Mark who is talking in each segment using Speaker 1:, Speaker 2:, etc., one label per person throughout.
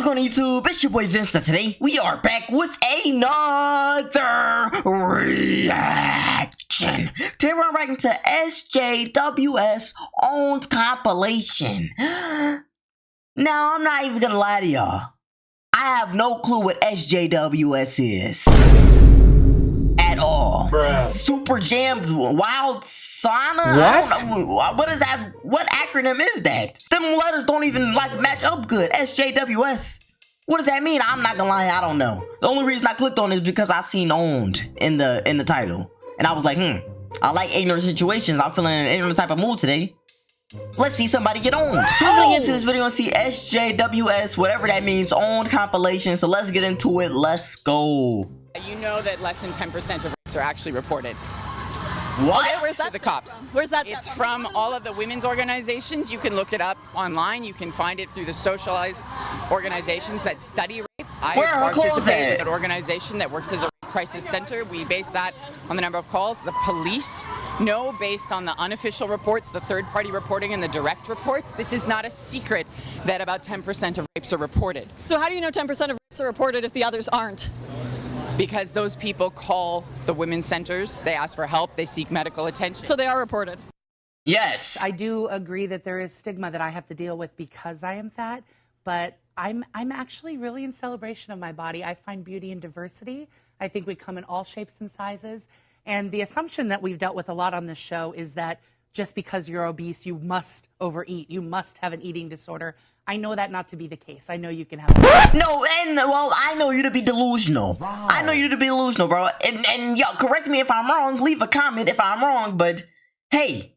Speaker 1: What's going on YouTube? It's your boy Vince, and today we are back with another reaction. Today we're reacting to SJWS owned compilation. Now I'm not even gonna lie to y'all. I have no clue what SJWS is. At all. Bruh. Super Jam Wild Sauna?
Speaker 2: What?
Speaker 1: I don't know. What is that? What acronym is that? Them letters don't even like match up good. SJWS. What does that mean? I'm not gonna lie, I don't know. The only reason I clicked on it is because I seen owned in the title. And I was like, I like ignorant situations. I'm feeling an ignorant type of mood today. Let's see somebody get owned. So we're gonna get into this video and see SJWS, whatever that means, owned compilation. So let's get into it. Let's go.
Speaker 3: You know that less than 10% of rapes are actually reported.
Speaker 1: What?
Speaker 3: Where's that? To the cops.
Speaker 4: Where's that?
Speaker 3: It's from all of the women's organizations. You can look it up online. You can find it through the socialized organizations that study rape.
Speaker 1: Where are her clothes
Speaker 3: participate
Speaker 1: at?
Speaker 3: in an organization that works as a rape crisis center. We base that on the number of calls. The police know, based on the unofficial reports, the third-party reporting, and the direct reports. This is not a secret that about 10% of rapes are reported.
Speaker 4: So how do you know 10% of rapes are reported if the others aren't?
Speaker 3: Because those people call the women's centers, they ask for help, they seek medical attention.
Speaker 4: So they are reported.
Speaker 1: Yes.
Speaker 5: I do agree that there is stigma that I have to deal with because I am fat, but I'm actually really in celebration of my body. I find beauty in diversity. I think we come in all shapes and sizes. And the assumption that we've dealt with a lot on this show is that just because you're obese, you must overeat. You must have an eating disorder. I know that not to be the case. I know you can have it.
Speaker 1: No, and well, I know you to be delusional. Wow. I know you to be delusional, bro. And y'all, correct me if I'm wrong. Leave a comment if I'm wrong. But hey,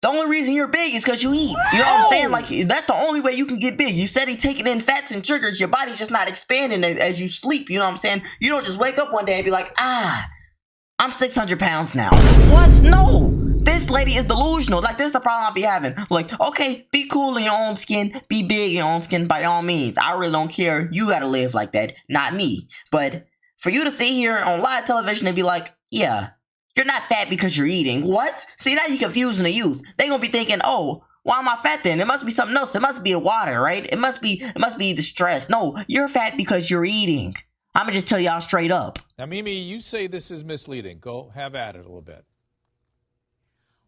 Speaker 1: the only reason you're big is because you eat. You know what I'm saying? Like, that's the only way you can get big. You said taking in fats and sugars. Your body's just not expanding as you sleep. You know what I'm saying? You don't just wake up one day and be like, I'm 600 pounds now. What? No. This lady is delusional. Like, this is the problem I'll be having. Like, okay, be cool in your own skin. Be big in your own skin by all means. I really don't care. You gotta live like that, not me. But for you to sit here on live television and be like, yeah, you're not fat because you're eating. What? See, now you're confusing the youth. They gonna be thinking, oh, why am I fat then? It must be something else. It must be the water, right? It must be the stress. No, you're fat because you're eating. I'ma just tell y'all straight up.
Speaker 2: Now, Mimi, you say this is misleading. Go have at it a little bit.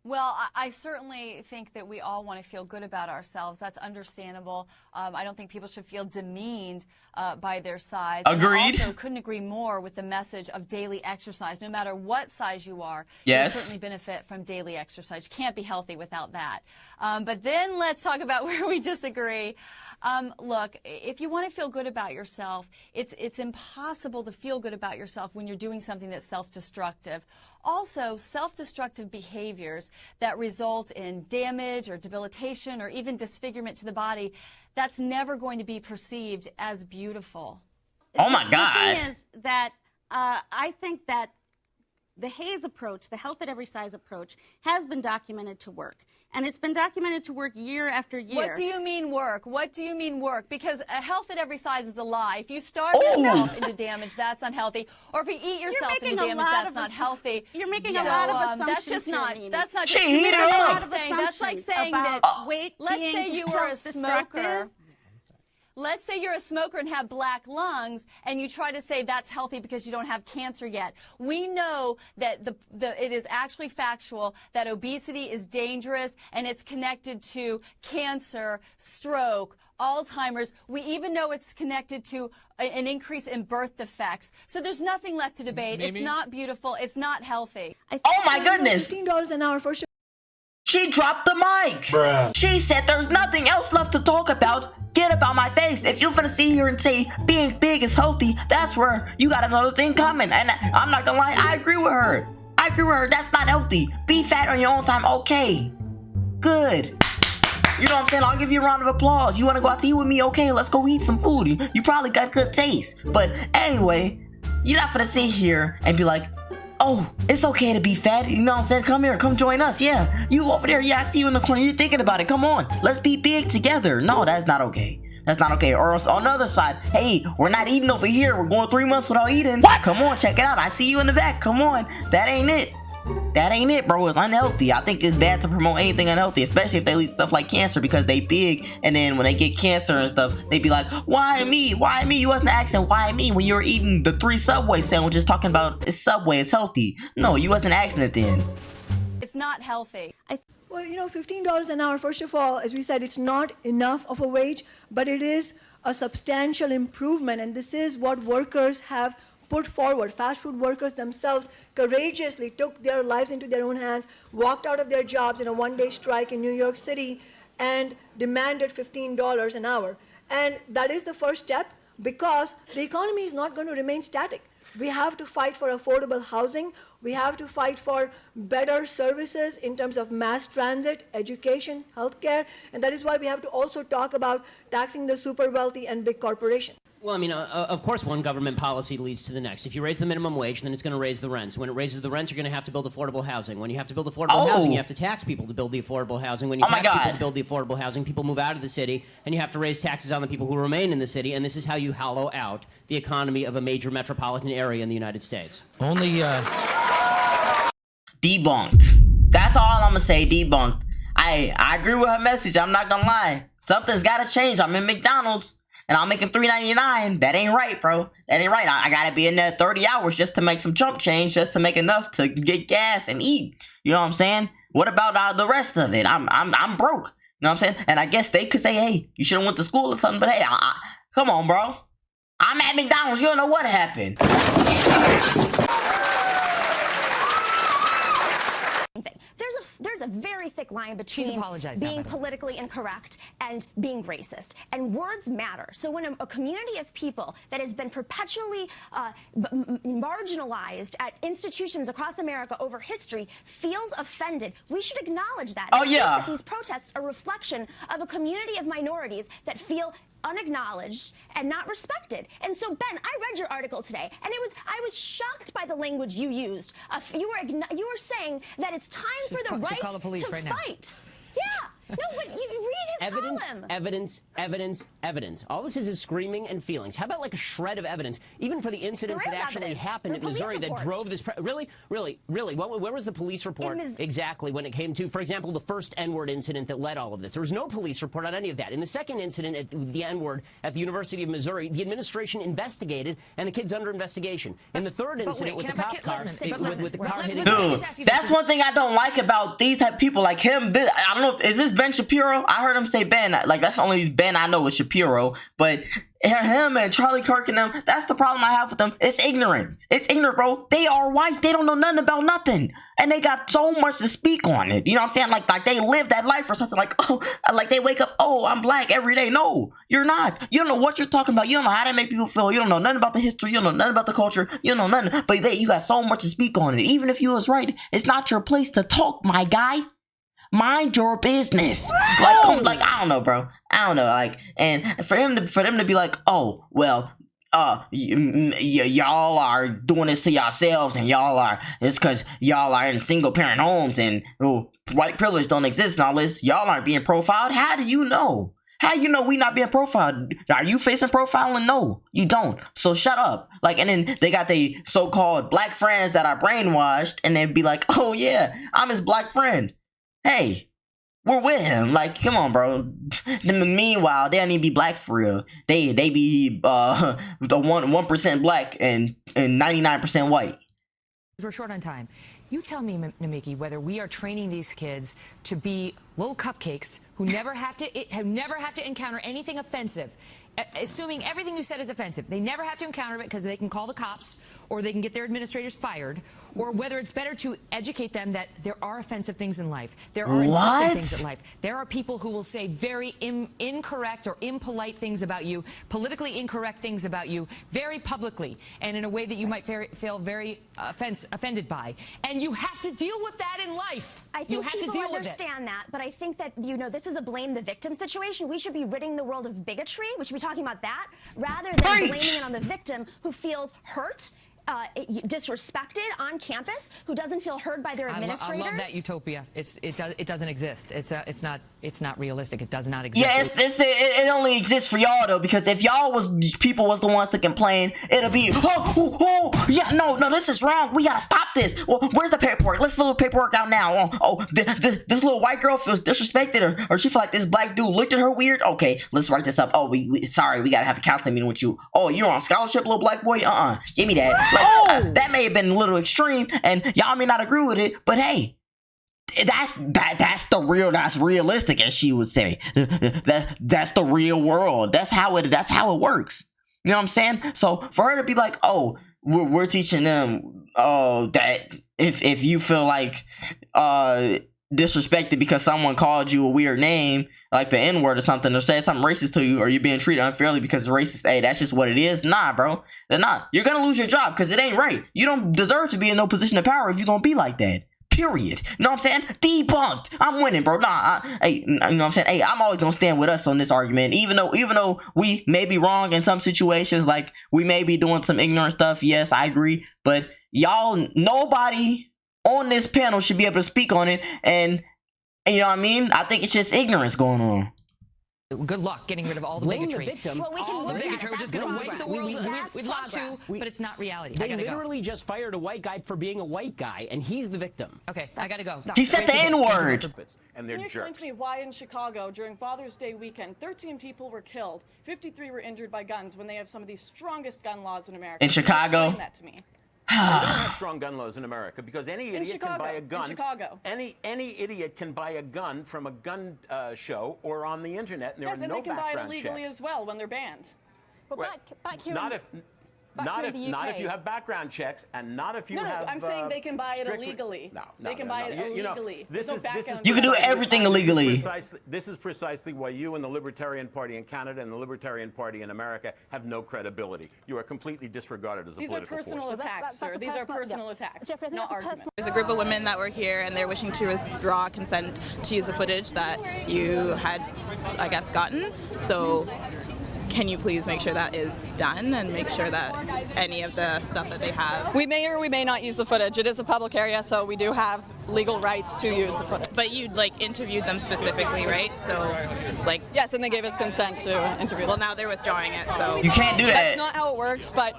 Speaker 6: Well, I certainly think that we all want to feel good about ourselves. That's understandable. I don't think people should feel demeaned by their size.
Speaker 1: Agreed.
Speaker 6: And I also couldn't agree more with the message of daily exercise. No matter what size you are,
Speaker 1: yes,
Speaker 6: you certainly benefit from daily exercise. You can't be healthy without that. But then let's talk about where we disagree. Look, if you want to feel good about yourself, it's impossible to feel good about yourself when you're doing something that's self-destructive. Also, self-destructive behaviors that result in damage or debilitation or even disfigurement to the body, that's never going to be perceived as beautiful.
Speaker 1: Oh my God.
Speaker 7: The thing is that I think that the HAES approach, the health at every size approach, has been documented to work. And it's been documented to work year after year.
Speaker 6: What do you mean work? What do you mean work? Because a health at every size is a lie. If you starve yourself into damage, that's unhealthy. Or if you eat yourself into damage, that's not healthy.
Speaker 7: You're making a lot of assumptions.
Speaker 6: That's just not.
Speaker 7: Here,
Speaker 6: that's not.
Speaker 1: Cheat
Speaker 6: That's like saying that.
Speaker 7: Weight
Speaker 6: Let's say you were a smoker. Let's say you're a smoker and have black lungs, and you try to say that's healthy because you don't have cancer yet. We know that it is actually factual that obesity is dangerous, and it's connected to cancer, stroke, Alzheimer's. We even know it's connected to an increase in birth defects. So there's nothing left to debate.
Speaker 2: Mimi?
Speaker 6: It's not beautiful. It's not healthy.
Speaker 1: Oh my goodness.
Speaker 4: $15 an hour for sure.
Speaker 1: She dropped the mic. Bruh. She said there's nothing else left to talk about. Get about my face. If you're finna sit here and say being big is healthy, that's where you got another thing coming. And I'm not gonna lie, I agree with her. That's not healthy. Be fat on your own time. Okay. Good. You know what I'm saying? I'll give you a round of applause. You wanna go out to eat with me? Okay, let's go eat some food. You probably got good taste. But anyway, you're not finna sit here and be like, oh, it's okay to be fat. You know what I'm saying? Come here. Come join us. Yeah. You over there. Yeah, I see you in the corner. You're thinking about it. Come on. Let's be big together. No, that's not okay. That's not okay. Or else on the other side, hey, we're not eating over here. We're going 3 months without eating. What? Come on. Check it out. I see you in the back. Come on. That ain't it. That ain't it, bro. It's unhealthy. I think it's bad to promote anything unhealthy, especially if they lead stuff like cancer, because they big, and then when they get cancer and stuff, they be like, why me? Why me? You wasn't asking why me when you were eating the 3 Subway sandwiches talking about it's Subway, it's healthy. No, you wasn't asking it then.
Speaker 6: It's not healthy.
Speaker 8: Well, you know, $15 an hour, first of all, as we said, it's not enough of a wage, but it is a substantial improvement, and this is what workers have put forward. Fast food workers themselves courageously took their lives into their own hands, walked out of their jobs in a one-day strike in New York City, and demanded $15 an hour. And that is the first step, because the economy is not going to remain static. We have to fight for affordable housing. We have to fight for better services in terms of mass transit, education, healthcare, and that is why we have to also talk about taxing the super wealthy and big corporations.
Speaker 9: Well, I mean, of course, one government policy leads to the next. If you raise the minimum wage, then it's going to raise the rents. When it raises the rents, you're going to have to build affordable housing. When you have to build affordable housing, you have to tax people to build the affordable housing. When you tax people to build the affordable housing, people move out of the city, and you have to raise taxes on the people who remain in the city, and this is how you hollow out the economy of a major metropolitan area in the United States.
Speaker 1: Debunked. That's all I'm gonna say, debunked. I agree with her message, I'm not gonna lie. Something's gotta change. I'm in McDonald's and I'm making $3.99. That ain't right, bro. That ain't right. I gotta be in there 30 hours just to make some chump change, just to make enough to get gas and eat. You know what I'm saying? What about the rest of it? I'm broke. You know what I'm saying? And I guess they could say, hey, you should have went to school or something, but hey, come on, bro. I'm at McDonald's, you don't know what happened.
Speaker 10: There's a very thick line between being politically incorrect and being racist. And words matter. So when a community of people that has been perpetually marginalized at institutions across America over history feels offended, we should acknowledge that.
Speaker 1: Oh, yeah.
Speaker 10: That these protests are a reflection of a community of minorities that feel unacknowledged and not respected. And so, Ben, I read your article today, and I was shocked by the language you used. You were saying that it's time for the right to fight. Yeah. No, but you read his column. Evidence. All this is screaming and feelings. How about like a shred of evidence, even for the incidents that actually happened in Missouri that drove this? Really? Where was the police report exactly when it came to, for example, the first N-word incident that led all of this? There was no police report on any of that. In the second incident, at the N-word at the University of Missouri, the administration investigated, and the kid's under investigation. In the third incident with the cop car, with the car hitting.
Speaker 1: Dude, that's one thing I don't like about these type of people like him. I don't know, is this Ben Shapiro? I heard him say Ben. Like, that's the only Ben I know is Shapiro. But him and Charlie Kirk and them, that's the problem I have with them. It's ignorant. It's ignorant, bro. They are white. They don't know nothing about nothing. And they got so much to speak on it. You know what I'm saying? Like they live that life or something. Like, oh, like they wake up, oh, I'm black every day. No, you're not. You don't know what you're talking about. You don't know how to make people feel. You don't know nothing about the history. You don't know nothing about the culture. You don't know nothing. But you got so much to speak on it. Even if you was right, it's not your place to talk, my guy. Mind your business. Like I don't know, bro. I don't know. Like, and for them to be like, oh, well, y'all are doing this to yourselves, and it's because y'all are in single parent homes, and white privilege don't exist and all this. Y'all aren't being profiled. How do you know? How you know we not being profiled? Are you facing profiling? No, you don't. So shut up. Like, and then they got the so-called black friends that are brainwashed, and they'd be like, oh yeah, I'm his black friend. Hey, we're with him. Like, come on, bro. Meanwhile, they don't even be black for real. They be the 1% black and 99% white.
Speaker 11: We're short on time. You tell me, Namiki, whether we are training these kids to be little cupcakes who never have to encounter anything offensive. Assuming everything you said is offensive, they never have to encounter it because they can call the cops or they can get their administrators fired, or whether it's better to educate them that there are offensive things in life. There are insulting things in life. There are people who will say very incorrect or impolite things about you, politically incorrect things about you, very publicly, and in a way that you might feel very offended by. And you have to deal with that in life.
Speaker 10: I think people understand that, but I think that, this is a blame the victim situation. We should be ridding the world of bigotry. We should be talking about that rather than blaming it on the victim who feels hurt disrespected on campus, who doesn't feel heard by their administrators.
Speaker 11: I love that utopia. It doesn't exist. It's not realistic. It does not exist.
Speaker 1: Yeah, it only exists for y'all though, because if y'all was the ones to complain, it'll be yeah, no, this is wrong. We gotta stop this. Well, where's the paperwork? Let's fill the paperwork out now. This little white girl feels disrespected, or she feel like this black dude looked at her weird. Okay, let's write this up. Oh, sorry, we gotta have a counseling meeting with you. Oh, you're on scholarship, little black boy. Give me that. Like, that may have been a little extreme, and y'all may not agree with it, but hey, that's realistic, as she would say. That's the real world. That's how it works. You know what I'm saying? So for her to be like, oh, we're teaching them that if you feel like disrespected because someone called you a weird name, like the N-word or something, or said something racist to you, or you're being treated unfairly because it's racist, hey, that's just what it is. Nah, bro. They're not. You're gonna lose your job because it ain't right. You don't deserve to be in no position of power if you're gonna be like that. Period. You know what I'm saying? Debunked. I'm winning, bro. Hey, you know what I'm saying? Hey, I'm always gonna stand with us on this argument, even though we may be wrong in some situations, like we may be doing some ignorant stuff. Yes, I agree. But y'all, nobody on this panel should be able to speak on it, and you know what I mean? I think it's just ignorance going on.
Speaker 11: Good luck getting rid of all the bigotry.
Speaker 10: Well, we can
Speaker 11: all the
Speaker 10: look at
Speaker 11: bigotry.
Speaker 10: it.
Speaker 11: We're just going to wipe the world. We'd love to, but it's not reality.
Speaker 9: They literally just fired a white guy for being a white guy, and he's the victim.
Speaker 11: Okay, I got to go.
Speaker 1: He said the N-word.
Speaker 12: And they're
Speaker 4: Can you explain
Speaker 12: jerks.
Speaker 4: to me why in Chicago during Father's Day weekend 13 people were killed, 53 were injured by guns when they have some of the strongest gun laws in America?
Speaker 1: In Chicago?
Speaker 4: Explain that to me.
Speaker 12: We don't have strong gun laws in America because any idiot can buy a gun.
Speaker 4: In Chicago.
Speaker 12: Any idiot can buy a gun from a gun show or on the internet, and there are no background checks.
Speaker 4: Yes, and they can buy it illegally as well when they're banned.
Speaker 6: Well, back here
Speaker 12: not
Speaker 6: in the
Speaker 12: not
Speaker 6: UK.
Speaker 12: if you have background checks, and not if you
Speaker 4: No,
Speaker 12: have.
Speaker 4: I'm saying they can buy it
Speaker 12: strictly-
Speaker 4: illegally.
Speaker 12: No,
Speaker 4: They can buy it illegally.
Speaker 12: This
Speaker 4: There's no background
Speaker 1: You can do everything illegally.
Speaker 12: This is precisely why you and the Libertarian Party in Canada and the Libertarian Party in America have no credibility. You are completely disregarded as a
Speaker 4: These are
Speaker 12: political
Speaker 4: personal
Speaker 12: force.
Speaker 4: attacks, sir. These are personal attacks, not arguments.
Speaker 13: There's a group of women that were here and they're wishing to withdraw consent to use the footage that you had, I guess, gotten. So can you please make sure that is done and make sure that any of the stuff that they have...
Speaker 4: We may or we may not use the footage. It is a public area, so we do have legal rights to use the footage.
Speaker 13: But you, interviewed them specifically, right? So,
Speaker 4: Yes, and they gave us consent to interview them.
Speaker 13: Well, now they're withdrawing it, so...
Speaker 1: You can't do that.
Speaker 4: That's not how it works, but...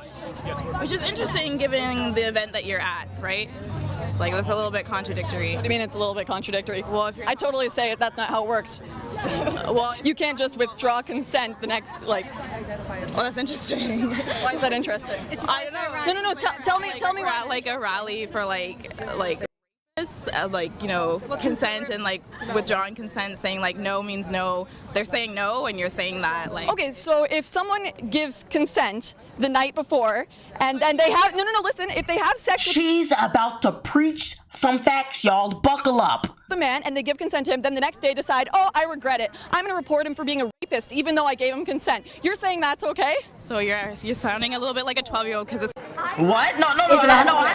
Speaker 13: Which is interesting given the event that you're at, right? That's a little bit contradictory.
Speaker 4: I mean, it's a little bit contradictory.
Speaker 13: Well, if you're...
Speaker 4: I totally say it. That's not how it works.
Speaker 13: Well,
Speaker 4: you can't just withdraw consent the next,
Speaker 13: Well, that's interesting.
Speaker 4: Why is that interesting?
Speaker 13: It's just, I don't know.
Speaker 4: No. Tell me.
Speaker 13: We're at a rally for consent and withdrawing consent, saying no means no. They're saying no, and you're saying that
Speaker 4: Okay, so if someone gives consent the night before, and then they have listen, if they have sex,
Speaker 1: she's about to preach some facts, y'all. Buckle up.
Speaker 4: The man, and they give consent to him, then the next day decide, oh, I regret it. I'm going to report him for being a rapist, even though I gave him consent. You're saying that's okay?
Speaker 13: So you're sounding a little bit like a 12-year-old because it's...
Speaker 1: What? No.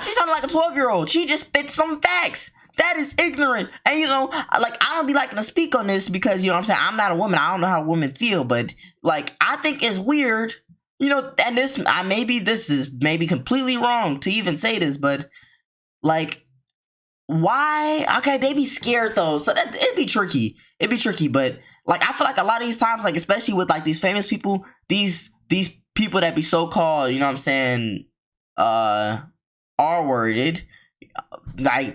Speaker 1: She sounded like a 12-year-old. She just spit some facts. That is ignorant. And I don't be liking to speak on this because, I'm saying, I'm not a woman. I don't know how women feel, but I think it's weird. And this is maybe completely wrong to even say this, but why? Okay, they be scared though, so it'd be tricky. But I feel like a lot of these times, especially with these famous people, these people that be so called, you know what I'm saying, R-worded, I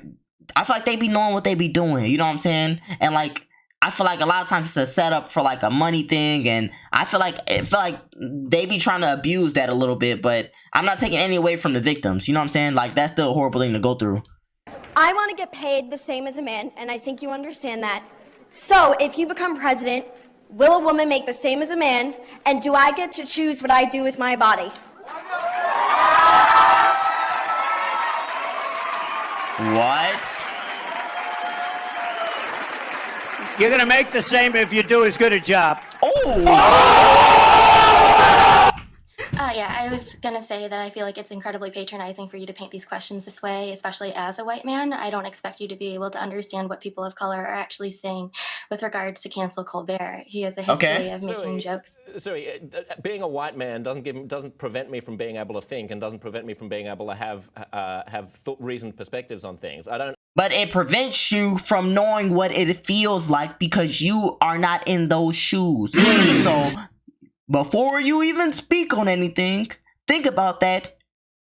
Speaker 1: feel like they be knowing what they be doing. You know what I'm saying? And I feel like a lot of times it's a setup for a money thing, and I feel like they be trying to abuse that a little bit. But I'm not taking any away from the victims. You know what I'm saying? That's still a horrible thing to go through.
Speaker 14: I want to get paid the same as a man, and I think you understand that. So, if you become president, will a woman make the same as a man, and do I get to choose what I do with my body?
Speaker 1: What?
Speaker 15: You're going to make the same if you do as good a job.
Speaker 1: Oh!
Speaker 16: Yeah, I was going to say that I feel like it's incredibly patronizing for you to paint these questions this way, especially as a white man. I don't expect you to be able to understand what people of color are actually saying with regards to cancel Colbert. He has a history of making jokes.
Speaker 17: Sorry, being a white man doesn't prevent me from being able to think and doesn't prevent me from being able to have reasoned perspectives on things. I don't.
Speaker 1: But it prevents you from knowing what it feels like because you are not in those shoes. So before you even speak on anything, think about that.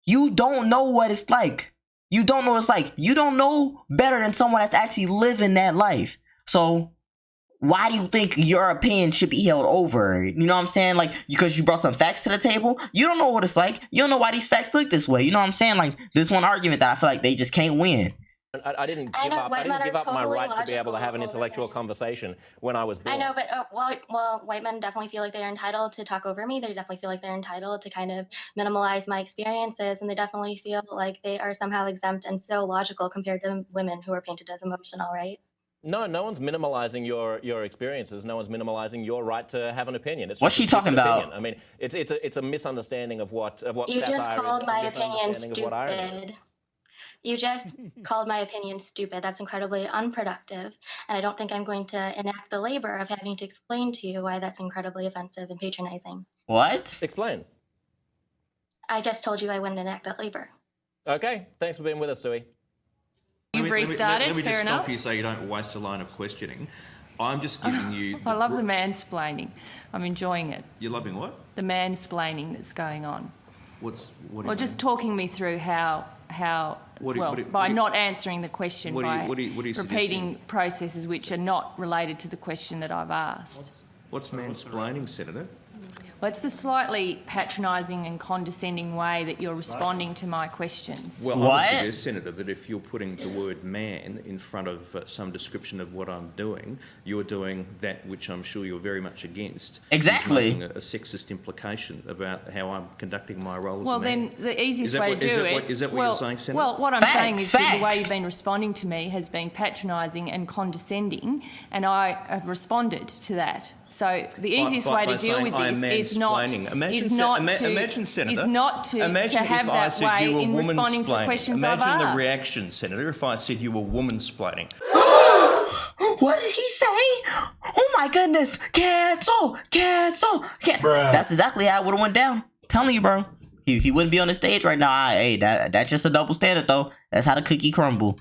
Speaker 1: You don't know what it's like. You don't know what it's like. You don't know better than someone that's actually living that life. So why do you think your opinion should be held over? You know what I'm saying? Like, because you brought some facts to the table? You don't know what it's like. You don't know why these facts look this way. You know what I'm saying? Like, this one argument that I feel like they just can't win.
Speaker 17: I didn't give up my right to be able to have an intellectual conversation when I was born.
Speaker 16: I know, but well, white men definitely feel like they're entitled to talk over me. They definitely feel like they're entitled to kind of minimalize my experiences, and they definitely feel like they are somehow exempt and so logical compared to women who are painted as emotional, right?
Speaker 17: No one's minimalizing your experiences. No one's minimalizing your right to have an opinion. It's
Speaker 1: What's she talking about?
Speaker 17: Opinion. I mean, it's a misunderstanding of what
Speaker 16: you
Speaker 17: satire
Speaker 16: just called
Speaker 17: is.
Speaker 16: My opinion stupid. You just called my opinion stupid. That's incredibly unproductive, and I don't think I'm going to enact the labor of having to explain to you why that's incredibly offensive and patronizing.
Speaker 1: What?
Speaker 17: Explain.
Speaker 16: I just told you I wouldn't enact that labor.
Speaker 17: Okay, thanks for being with us, Sui.
Speaker 18: You've restarted, fair enough. Let me just stop you so you don't waste a line of questioning. I'm just giving you...
Speaker 19: I love the mansplaining. I'm enjoying it.
Speaker 18: You're loving what?
Speaker 19: The mansplaining that's going on.
Speaker 18: What do you
Speaker 19: just talking me through how by not answering the question, by repeating processes which are not related to the question that I've asked.
Speaker 18: What's mansplaining, Senator?
Speaker 19: Well, it's the slightly patronising and condescending way that you're responding to my questions.
Speaker 18: Well, I would suggest, Senator, that if you're putting the word man in front of some description of what I'm doing, you're doing that which I'm sure you're very much against.
Speaker 1: Exactly.
Speaker 18: Making a sexist implication about how I'm conducting my role as a man.
Speaker 19: Well, then the easiest way to do it...
Speaker 18: Is that what you're saying, Senator?
Speaker 19: Well, what I'm saying is that the way you've been responding to me has been patronising and condescending, and I have responded to that. So the easiest way to deal with this is not to have that way in responding to the questions I've asked.
Speaker 18: Imagine the reaction, Senator, if I said you were woman-splaining.
Speaker 1: What did he say? Oh my goodness! Cancel! That's exactly how it would have went down. Telling you, bro. He wouldn't be on the stage right now. Hey, that's just a double standard, though. That's how the cookie crumble.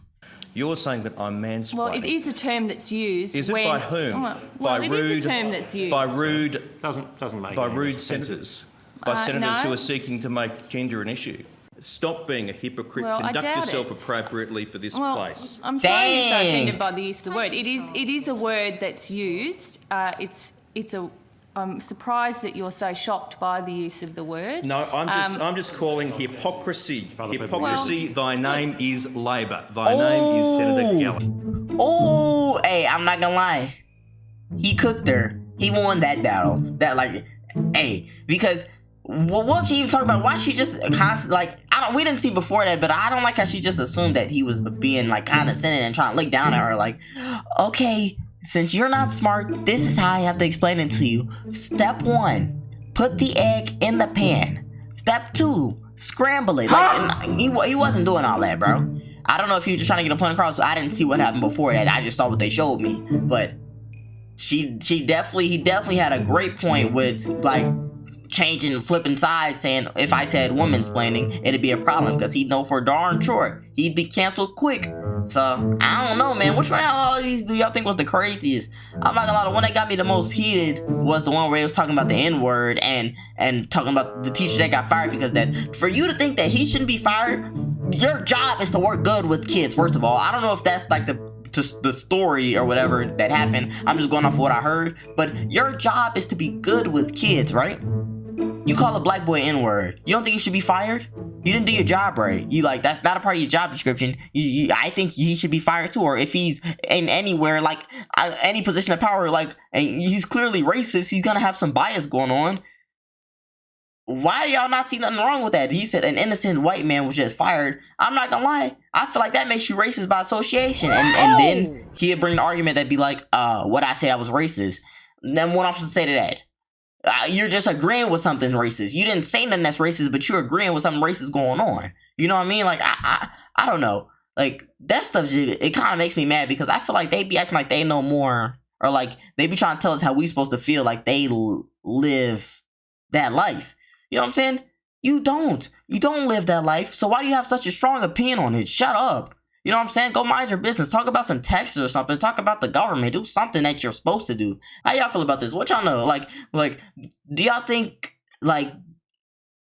Speaker 18: You're saying that I'm mansplaining.
Speaker 19: Well, it is a term that's used.
Speaker 18: Is it by whom?
Speaker 19: It is a term that's used.
Speaker 18: By rude
Speaker 17: doesn't make
Speaker 18: by rude senators. By senators who are seeking to make gender an issue. Stop being a hypocrite. Conduct yourself appropriately for this place.
Speaker 19: I'm sorry you're so offended by the use of the word. It is a word that's used. I'm surprised that you're so shocked by the use of the word.
Speaker 18: No, I'm just calling hypocrisy. Hypocrisy. Thy name is Labor. Thy name is Senator Gallagher.
Speaker 1: Oh, hey, I'm not gonna lie. He cooked her. He won that battle. Because what she even talking about? Why she just constantly we didn't see before that, but I don't like how she just assumed that he was being condescending and trying to look down at her. Like, okay. Since you're not smart, this is how I have to explain it to you. Step 1, put the egg in the pan. Step 2, scramble it. He wasn't doing all that, bro. I don't know if he was just trying to get a point across. So I didn't see what happened before that. I just saw what they showed me. But he definitely had a great point with changing, flipping sides, saying if I said womansplaining, it'd be a problem because he'd know for darn sure he'd be canceled quick. So I don't know, man. Which one of all these do y'all think was the craziest? I'm not gonna lie, the one that got me the most heated was the one where he was talking about the N-word and talking about the teacher that got fired because that. For you to think that he shouldn't be fired, your job is to work good with kids. First of all, I don't know if that's the story or whatever that happened. I'm just going off of what I heard. But your job is to be good with kids, right? You call a black boy N-word. You don't think you should be fired? You didn't do your job right. That's not a part of your job description. I think he should be fired too. Or if he's in anywhere, any position of power, and he's clearly racist, he's gonna have some bias going on. Why do y'all not see nothing wrong with that? He said an innocent white man was just fired. I'm not gonna lie. I feel like that makes you racist by association. And then he'd bring an argument that'd be like, what I said I was racist. And then what I'm supposed to say to that? you're just agreeing with something racist. You didn't say nothing that's racist, but you're agreeing with something racist going on. You know what I mean? Like, I don't know. Like, that stuff, it kind of makes me mad because I feel like they be acting like they know more, or like they be trying to tell us how we supposed to feel like they live that life. You know what I'm saying? You don't live that life. So why do you have such a strong opinion on it? Shut up. You know what I'm saying? Go mind your business. Talk about some taxes or something. Talk about the government. Do something that you're supposed to do. How y'all feel about this? What y'all know? Like, do y'all think, like,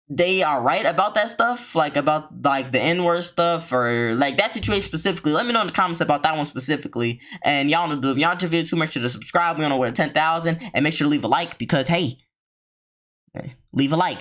Speaker 1: they are right about that stuff? Like, about, like, the N-word stuff? Or, like, that situation specifically? Let me know in the comments about that one specifically. And y'all know, if y'all enjoyed the video too, make sure to subscribe. We're on our way to 10,000. And make sure to leave a like because, hey, leave a like.